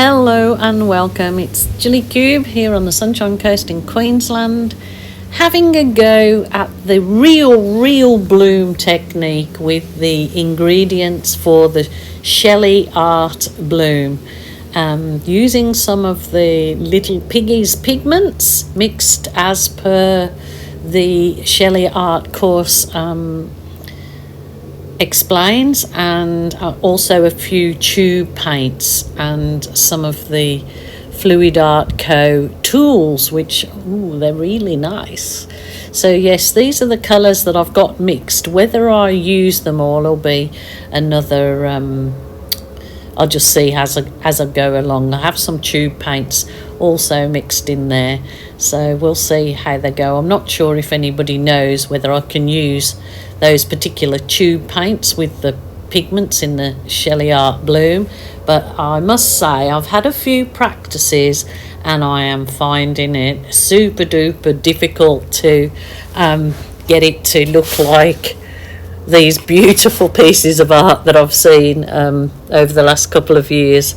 Hello and welcome, it's Shelee Cube here on the Sunshine Coast in Queensland, having a go at the real bloom technique with the ingredients for the Shelee Art Bloom, using some of the Little Piggies pigments mixed as per the Shelee Art course explains, and also a few tube paints and some of the Fluid Art Co tools, which they're really nice. So yes, these are the colours that I've got mixed. Whether I use them all will be another I'll just see as I go along. I have some tube paints also mixed in there, so we'll see how they go. I'm not sure if anybody knows whether I can use those particular tube paints with the pigments in the Shelee Art Bloom, but I must say I've had a few practices and I am finding it super duper difficult to get it to look like these beautiful pieces of art that I've seen over the last couple of years.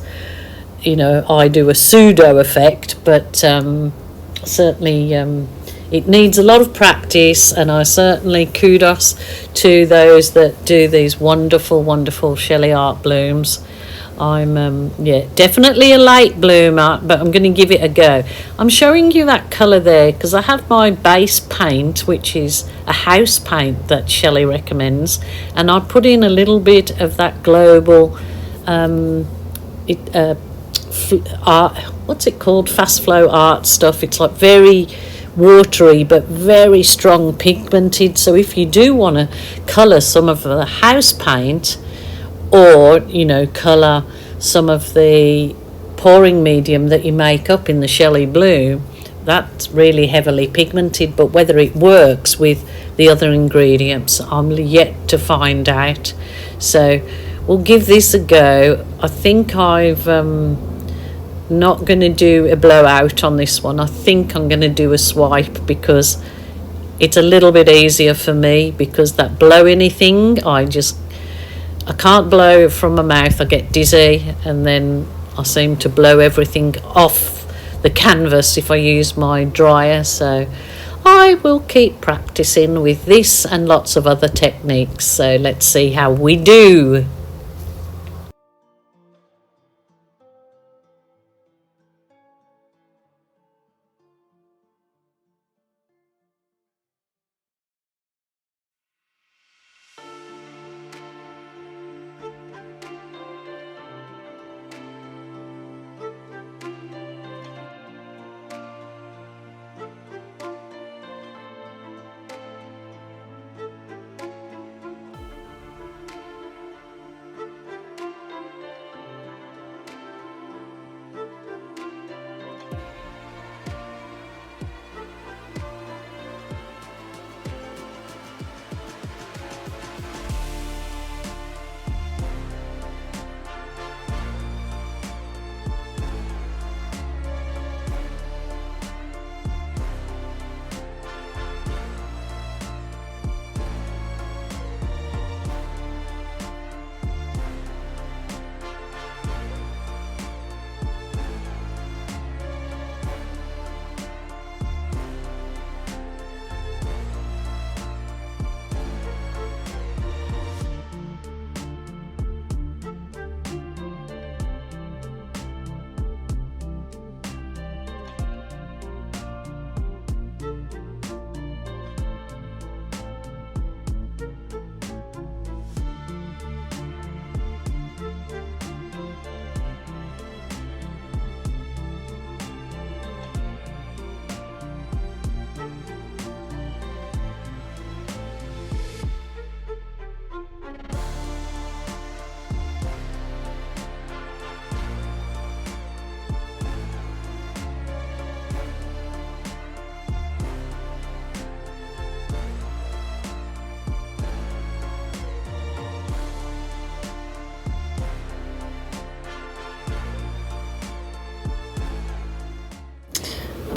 You know, I do a pseudo effect, but certainly it needs a lot of practice, and I certainly kudos to those that do these wonderful Shelee Art blooms. I'm definitely a late bloomer, but I'm going to give it a go. I'm showing you that colour there because I have my base paint, which is a house paint that Shelee recommends, and I put in a little bit of that global art, what's it called, fast flow art stuff. It's like very watery but very strong pigmented, so if you do want to colour some of the house paint, or colour some of the pouring medium that you make up in the Shelee Bloom, that's really heavily pigmented, but whether it works with the other ingredients I'm yet to find out. So we'll give this a go. I think I've not going to do a blowout on this one. I think I'm going to do a swipe because it's a little bit easier for me, because that blow anything, I can't blow from my mouth. I get dizzy, and then I seem to blow everything off the canvas if I use my dryer. So I will keep practicing with this and lots of other techniques. So let's see how we do.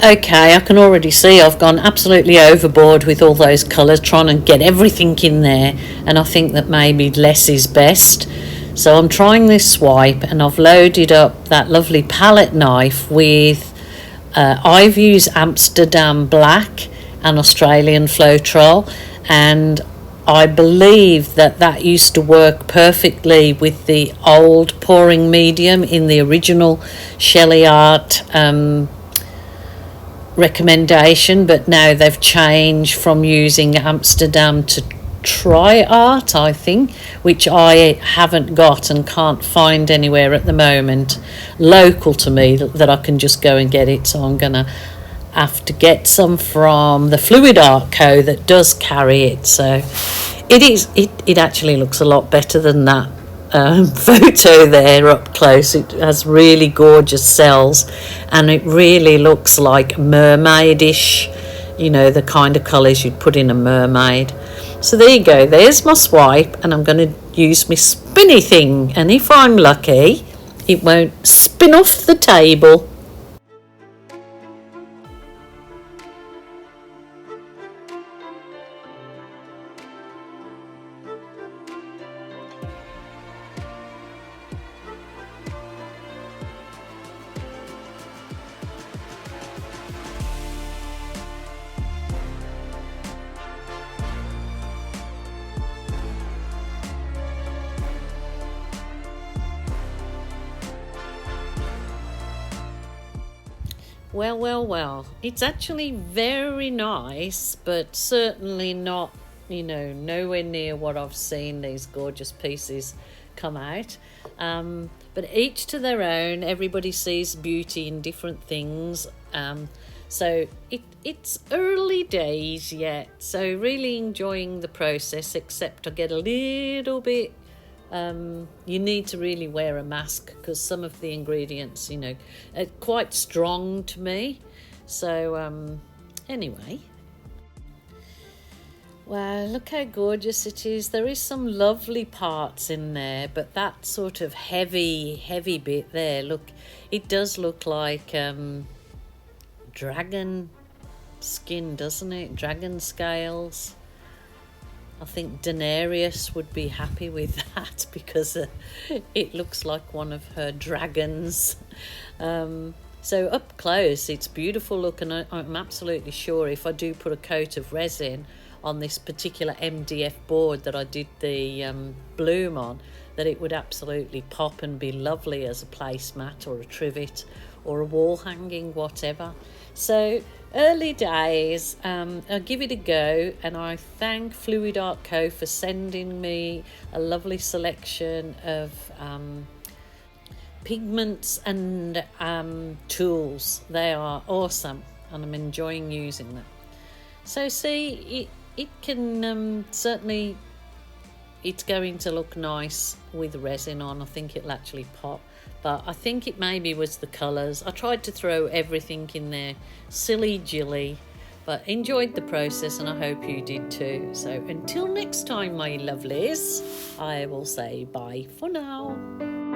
Okay, I can already see I've gone absolutely overboard with all those colours, trying to get everything in there, and I think that maybe less is best. So I'm trying this swipe, and I've loaded up that lovely palette knife with I've used Amsterdam Black and Australian Floetrol, and I believe that used to work perfectly with the old pouring medium in the original Shelee Art recommendation, but now they've changed from using Amsterdam to Try Art, I think, which I haven't got and can't find anywhere at the moment local to me that I can just go and get it. So I'm gonna have to get some from the Fluid Art Co that does carry it. So it actually looks a lot better than that photo there up close. It has really gorgeous cells, and it really looks like mermaidish, you know, the kind of colours you'd put in a mermaid. So there you go, there's my swipe, and I'm going to use my spinny thing, and if I'm lucky it won't spin off the table. Well, it's actually very nice, but certainly not, you know, nowhere near what I've seen these gorgeous pieces come out. But each to their own, everybody sees beauty in different things. So it's early days yet, so really enjoying the process, except I get a little bit you need to really wear a mask because some of the ingredients, you know, are quite strong to me. So anyway, wow, look how gorgeous it is. There is some lovely parts in there, but that sort of heavy bit there, look, it does look like dragon skin, doesn't it? Dragon scales. I think Daenerys would be happy with that because it looks like one of her dragons. So up close, it's beautiful look, and I'm absolutely sure if I do put a coat of resin on this particular MDF board that I did the bloom on, that it would absolutely pop and be lovely as a placemat or a trivet or a wall hanging, whatever. So early days, I'll give it a go, and I thank Fluid Art Co for sending me a lovely selection of pigments and tools. They are awesome, and I'm enjoying using them. So see, it can certainly, it's going to look nice with resin on. I think it'll actually pop, but I think it maybe was the colours. I tried to throw everything in there, silly jilly, but enjoyed the process, and I hope you did too. So until next time, my lovelies, I will say bye for now.